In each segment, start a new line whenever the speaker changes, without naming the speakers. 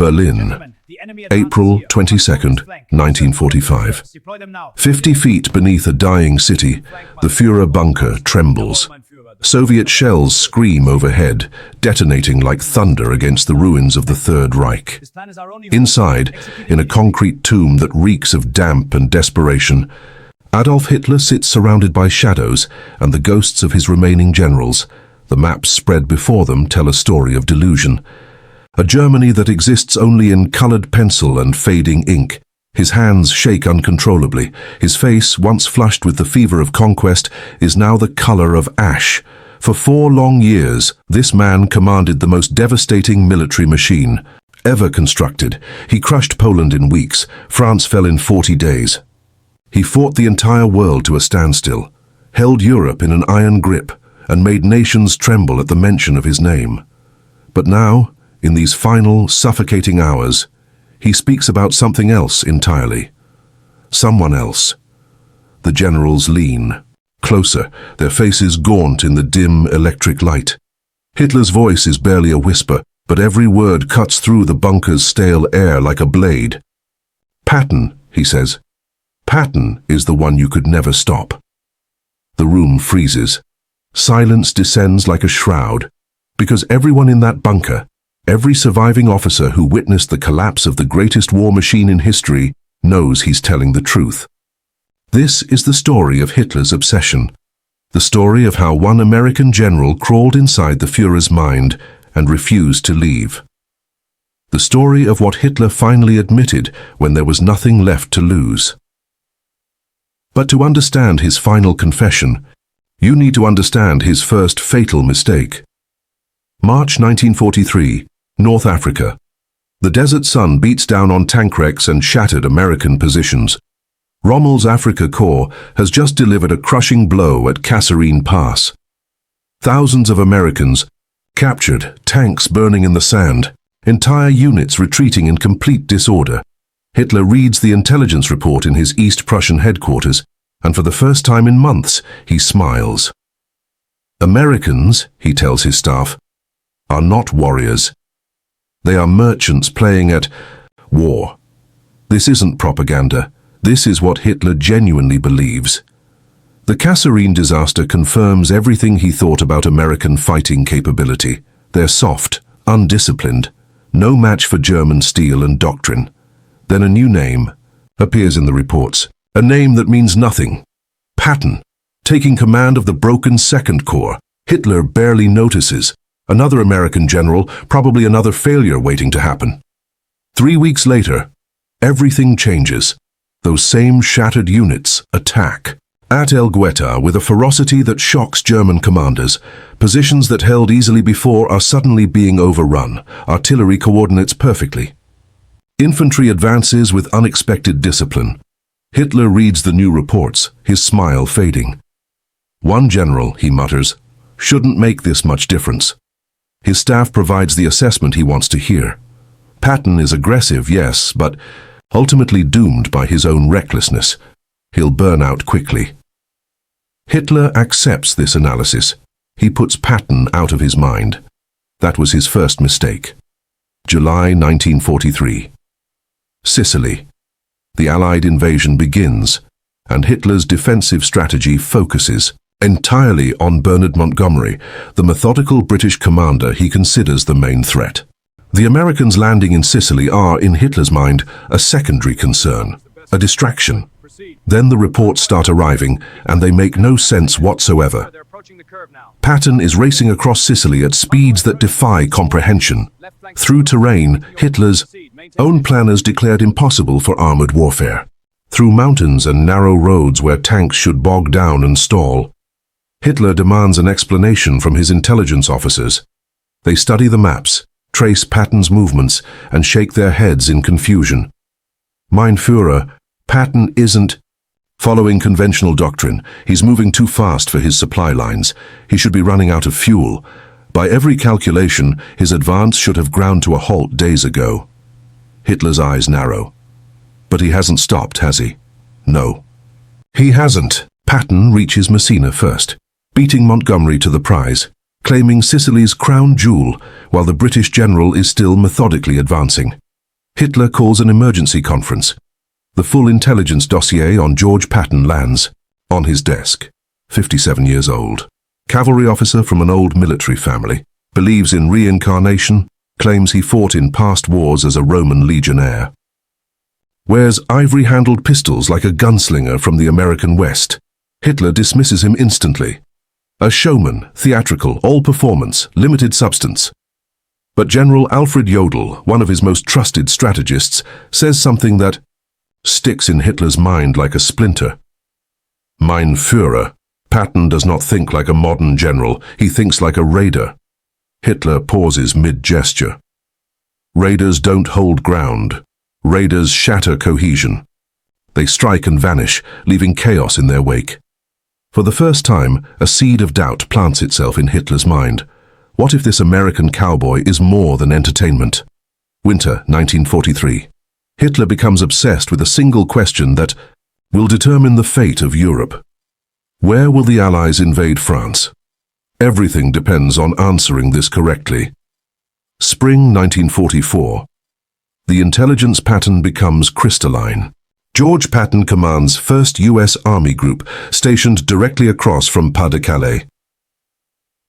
Berlin, April 22nd, 1945. 50 feet beneath a dying city, the Führer bunker trembles. Soviet shells scream overhead, detonating like thunder against the ruins of the Third Reich. Inside, in a concrete tomb that reeks of damp and desperation, Adolf Hitler sits surrounded by shadows and the ghosts of his remaining generals. The maps spread before them tell a story of delusion. A Germany that exists only in colored pencil and fading ink. His hands shake uncontrollably. His face, once flushed with the fever of conquest, is now the color of ash. For 4 long years, this man commanded the most devastating military machine ever constructed. He crushed Poland in weeks. France fell in 40 days. He fought the entire world to a standstill, held Europe in an iron grip, and made nations tremble at the mention of his name. But now, in these final, suffocating hours, he speaks about something else entirely. Someone else. The generals lean. Closer, their faces gaunt in the dim electric light. Hitler's voice is barely a whisper, but every word cuts through the bunker's stale air like a blade. Patton, he says. Patton is the one you could never stop. The room freezes. Silence descends like a shroud, because everyone in that bunker, every surviving officer who witnessed the collapse of the greatest war machine in history, knows he's telling the truth. This is the story of Hitler's obsession, the story of how one American general crawled inside the Führer's mind and refused to leave. The story of what Hitler finally admitted when there was nothing left to lose. But to understand his final confession, you need to understand his first fatal mistake. March 1943, North Africa. The desert sun beats down on tank wrecks and shattered American positions. Rommel's Afrika Korps has just delivered a crushing blow at Kasserine Pass. Thousands of Americans captured, tanks burning in the sand, entire units retreating in complete disorder. Hitler reads the intelligence report in his East Prussian headquarters, and for the first time in months, he smiles. Americans, he tells his staff, are not warriors. They are merchants playing at war. This isn't propaganda. This is what Hitler genuinely believes. The Kasserine disaster confirms everything he thought about American fighting capability. They're soft, undisciplined, no match for German steel and doctrine. Then a new name appears in the reports, a name that means nothing. Patton, taking command of the broken Second Corps. Hitler barely notices. Another American general, probably another failure waiting to happen. 3 weeks later, everything changes. Those same shattered units attack. At El Gueta, with a ferocity that shocks German commanders, positions that held easily before are suddenly being overrun. Artillery coordinates perfectly. Infantry advances with unexpected discipline. Hitler reads the new reports, his smile fading. One general, he mutters, shouldn't make this much difference. His staff provides the assessment he wants to hear. Patton is aggressive, yes, but ultimately doomed by his own recklessness. He'll burn out quickly. Hitler accepts this analysis. He puts Patton out of his mind. That was his first mistake. July 1943. Sicily. The Allied invasion begins, and Hitler's defensive strategy focuses entirely on Bernard Montgomery, the methodical British commander he considers the main threat. The Americans landing in Sicily are, in Hitler's mind, a secondary concern, a distraction. Then the reports start arriving, and they make no sense whatsoever. Patton is racing across Sicily at speeds that defy comprehension. Through terrain Hitler's own planners declared impossible for armored warfare. Through mountains and narrow roads where tanks should bog down and stall. Hitler demands an explanation from his intelligence officers. They study the maps, trace Patton's movements, and shake their heads in confusion. Mein Führer, Patton isn't following conventional doctrine. He's moving too fast for his supply lines. He should be running out of fuel. By every calculation, his advance should have ground to a halt days ago. Hitler's eyes narrow. But he hasn't stopped, has he? No. He hasn't. Patton reaches Messina first, beating Montgomery to the prize, claiming Sicily's crown jewel, while the British general is still methodically advancing. Hitler calls an emergency conference. The full intelligence dossier on George Patton lands on his desk. 57 years old. Cavalry officer from an old military family. Believes in reincarnation. Claims he fought in past wars as a Roman legionnaire. Wears ivory-handled pistols like a gunslinger from the American West. Hitler dismisses him instantly. A showman, theatrical, all performance, limited substance. But General Alfred Jodl, one of his most trusted strategists, says something that sticks in Hitler's mind like a splinter. Mein Führer. Patton does not think like a modern general, he thinks like a raider. Hitler pauses mid-gesture. Raiders don't hold ground. Raiders shatter cohesion. They strike and vanish, leaving chaos in their wake. For the first time, a seed of doubt plants itself in Hitler's mind. What if this American cowboy is more than entertainment? Winter, 1943. Hitler becomes obsessed with a single question that will determine the fate of Europe. Where will the Allies invade France? Everything depends on answering this correctly. Spring 1944. The intelligence pattern becomes crystalline. George Patton commands 1st U.S. Army Group, stationed directly across from Pas-de-Calais.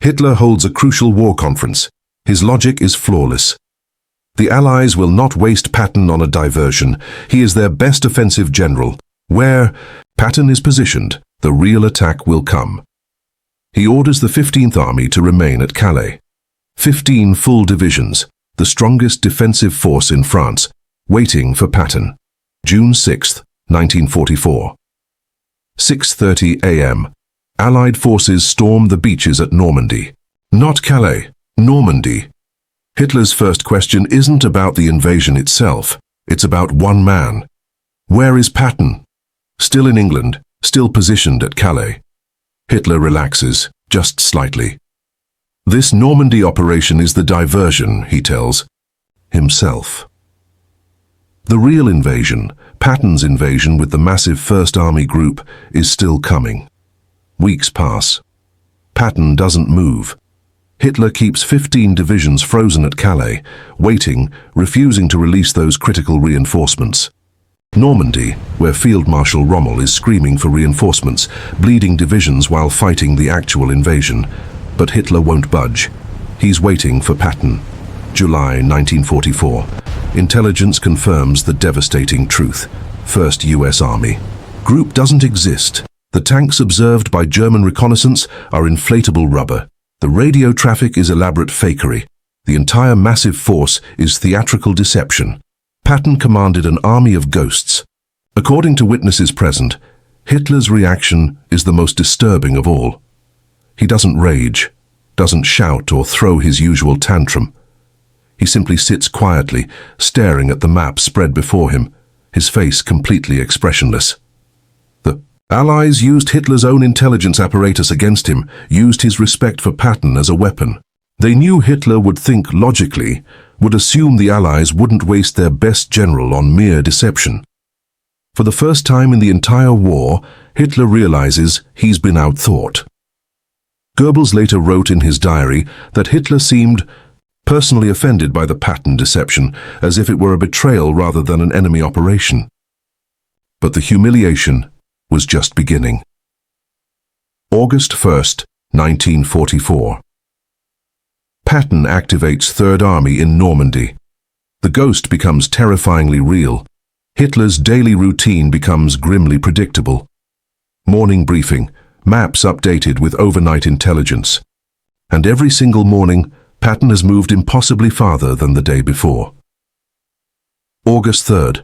Hitler holds a crucial war conference. His logic is flawless. The Allies will not waste Patton on a diversion. He is their best offensive general. Where Patton is positioned, the real attack will come. He orders the 15th Army to remain at Calais. 15 full divisions, the strongest defensive force in France, waiting for Patton. June 6, 1944. 6:30 a.m. Allied forces storm the beaches at Normandy. Not Calais, Normandy. Hitler's first question isn't about the invasion itself, it's about one man. Where is Patton? Still in England, still positioned at Calais. Hitler relaxes, just slightly. This Normandy operation is the diversion, he tells himself. The real invasion, Patton's invasion with the massive 1st Army Group, is still coming. Weeks pass. Patton doesn't move. Hitler keeps 15 divisions frozen at Calais, waiting, refusing to release those critical reinforcements. Normandy, where Field Marshal Rommel is screaming for reinforcements, bleeding divisions while fighting the actual invasion. But Hitler won't budge. He's waiting for Patton. July 1944. Intelligence confirms the devastating truth. 1st U.S. Army Group doesn't exist. The tanks observed by German reconnaissance are inflatable rubber. The radio traffic is elaborate fakery. The entire massive force is theatrical deception. Patton commanded an army of ghosts. According to witnesses present, Hitler's reaction is the most disturbing of all. He doesn't rage, doesn't shout or throw his usual tantrum. He simply sits quietly, staring at the map spread before him, his face completely expressionless. The Allies used Hitler's own intelligence apparatus against him, used his respect for Patton as a weapon. They knew Hitler would think logically, would assume the Allies wouldn't waste their best general on mere deception. For the first time in the entire war, Hitler realizes he's been outthought. Goebbels later wrote in his diary that Hitler seemed personally offended by the Patton deception, as if it were a betrayal rather than an enemy operation. But the humiliation was just beginning. August 1st, 1944. Patton activates 3rd Army in Normandy. The ghost becomes terrifyingly real. Hitler's daily routine becomes grimly predictable. Morning briefing, maps updated with overnight intelligence. And every single morning, Patton has moved impossibly farther than the day before. August 3rd.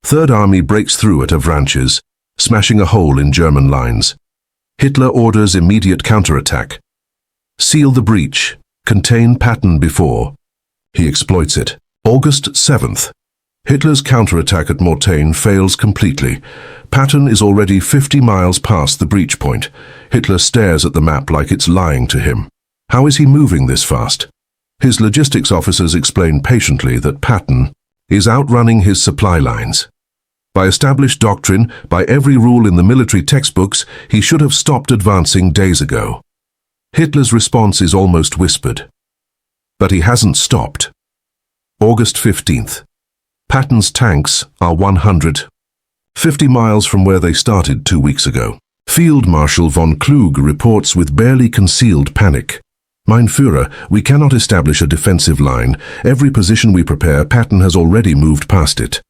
3rd Army breaks through at Avranches, smashing a hole in German lines. Hitler orders immediate counterattack. Seal the breach. Contain Patton before he exploits it. August 7th. Hitler's counterattack at Mortain fails completely. Patton is already 50 miles past the breach point. Hitler stares at the map like it's lying to him. How is he moving this fast? His logistics officers explain patiently that Patton is outrunning his supply lines. By established doctrine, by every rule in the military textbooks, he should have stopped advancing days ago. Hitler's response is almost whispered. But he hasn't stopped. August 15th. Patton's tanks are 150 miles from where they started 2 weeks ago. Field Marshal von Kluge reports with barely concealed panic. Mein Führer, we cannot establish a defensive line. Every position we prepare, Patton has already moved past it.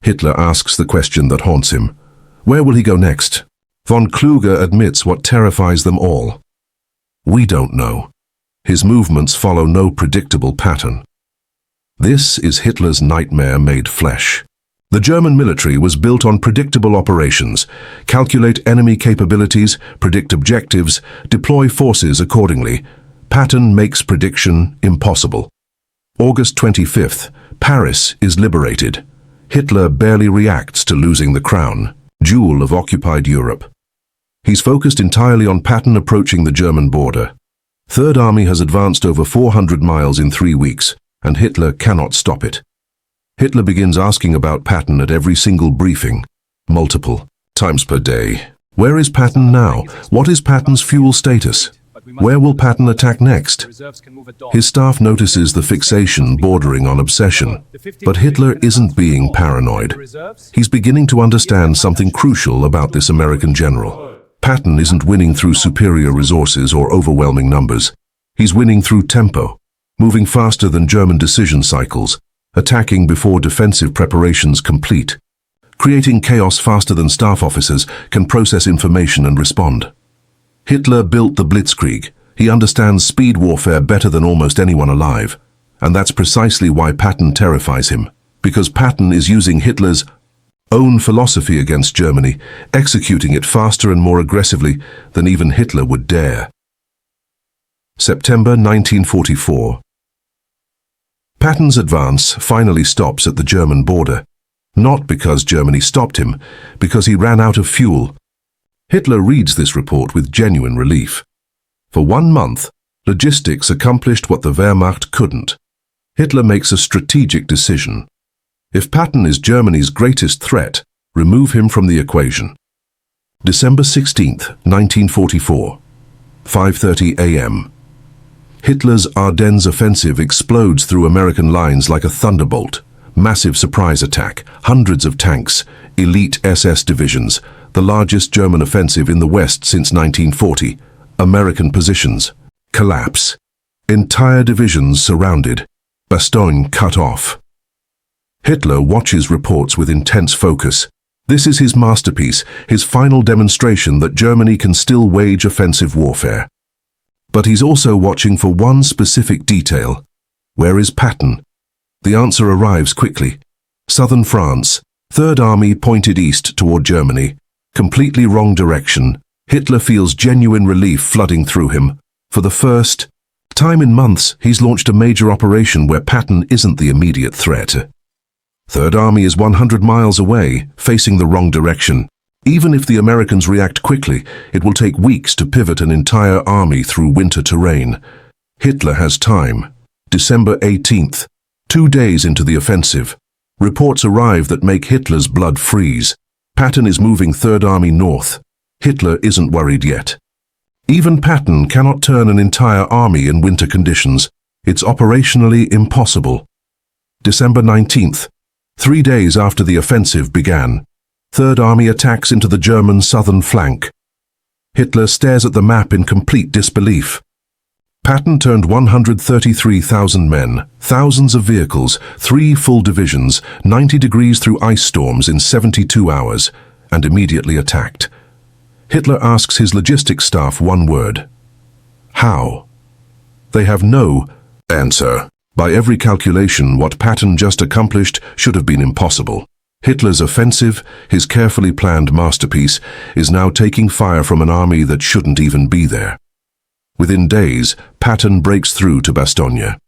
Hitler asks the question that haunts him. Where will he go next? Von Kluge admits what terrifies them all. We don't know. His movements follow no predictable pattern. This is Hitler's nightmare made flesh. The German military was built on predictable operations, calculate enemy capabilities, predict objectives, deploy forces accordingly. Patton makes prediction impossible. August 25th, Paris is liberated. Hitler barely reacts to losing the crown, jewel of occupied Europe. He's focused entirely on Patton approaching the German border. Third Army has advanced over 400 miles in 3 weeks, and Hitler cannot stop it. Hitler begins asking about Patton at every single briefing, multiple times per day. Where is Patton now? What is Patton's fuel status? Where will Patton attack next? His staff notices the fixation bordering on obsession. But Hitler isn't being paranoid. He's beginning to understand something crucial about this American general. Patton isn't winning through superior resources or overwhelming numbers. He's winning through tempo, moving faster than German decision cycles, attacking before defensive preparations complete, creating chaos faster than staff officers can process information and respond. Hitler built the Blitzkrieg. He understands speed warfare better than almost anyone alive. And that's precisely why Patton terrifies him. Because Patton is using Hitler's own philosophy against Germany, executing it faster and more aggressively than even Hitler would dare. September 1944. Patton's advance finally stops at the German border. Not because Germany stopped him, because he ran out of fuel. Hitler reads this report with genuine relief. For 1 month, logistics accomplished what the Wehrmacht couldn't. Hitler makes a strategic decision. If Patton is Germany's greatest threat, remove him from the equation. December 16th, 1944, 5:30 a.m. Hitler's Ardennes offensive explodes through American lines like a thunderbolt. Massive surprise attack, hundreds of tanks, elite SS divisions, the largest German offensive in the West since 1940. American positions collapse. Entire divisions surrounded. Bastogne cut off. Hitler watches reports with intense focus. This is his masterpiece, his final demonstration that Germany can still wage offensive warfare. But he's also watching for one specific detail. Where is Patton? The answer arrives quickly. Southern France, Third Army pointed east toward Germany. Completely wrong direction. Hitler feels genuine relief flooding through him. For the first time in months, he's launched a major operation where Patton isn't the immediate threat. Third Army is 100 miles away, facing the wrong direction. Even if the Americans react quickly, it will take weeks to pivot an entire army through winter terrain. Hitler has time. December 18th, 2 days into the offensive. Reports arrive that make Hitler's blood freeze. Patton is moving Third Army north. Hitler isn't worried yet. Even Patton cannot turn an entire army in winter conditions. It's operationally impossible. December 19th, 3 days after the offensive began. Third Army attacks into the German southern flank. Hitler stares at the map in complete disbelief. Patton turned 133,000 men, thousands of vehicles, 3 full divisions, 90 degrees through ice storms in 72 hours, and immediately attacked. Hitler asks his logistics staff one word. How? They have no answer. By every calculation, what Patton just accomplished should have been impossible. Hitler's offensive, his carefully planned masterpiece, is now taking fire from an army that shouldn't even be there. Within days, Patton breaks through to Bastogne.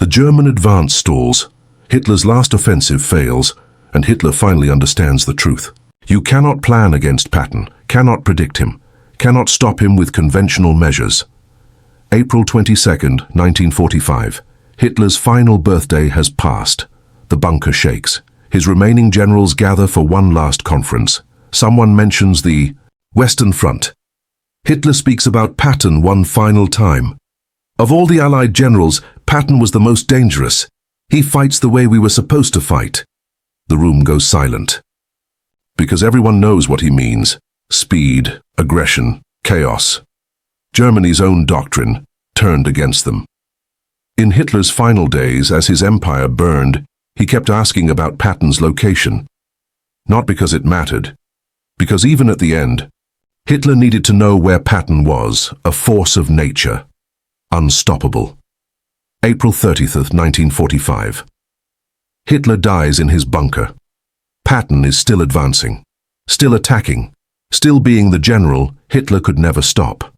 The German advance stalls. Hitler's last offensive fails, and Hitler finally understands the truth. You cannot plan against Patton, cannot predict him, cannot stop him with conventional measures. April 22nd, 1945. Hitler's final birthday has passed. The bunker shakes. His remaining generals gather for one last conference. Someone mentions the Western Front. Hitler speaks about Patton one final time. Of all the Allied generals, Patton was the most dangerous. He fights the way we were supposed to fight. The room goes silent. Because everyone knows what he means. Speed, aggression, chaos. Germany's own doctrine turned against them. In Hitler's final days, as his empire burned, he kept asking about Patton's location. Not because it mattered, because even at the end, Hitler needed to know where Patton was, a force of nature. Unstoppable. April 30th, 1945. Hitler dies in his bunker. Patton is still advancing, still attacking, still being the general Hitler could never stop.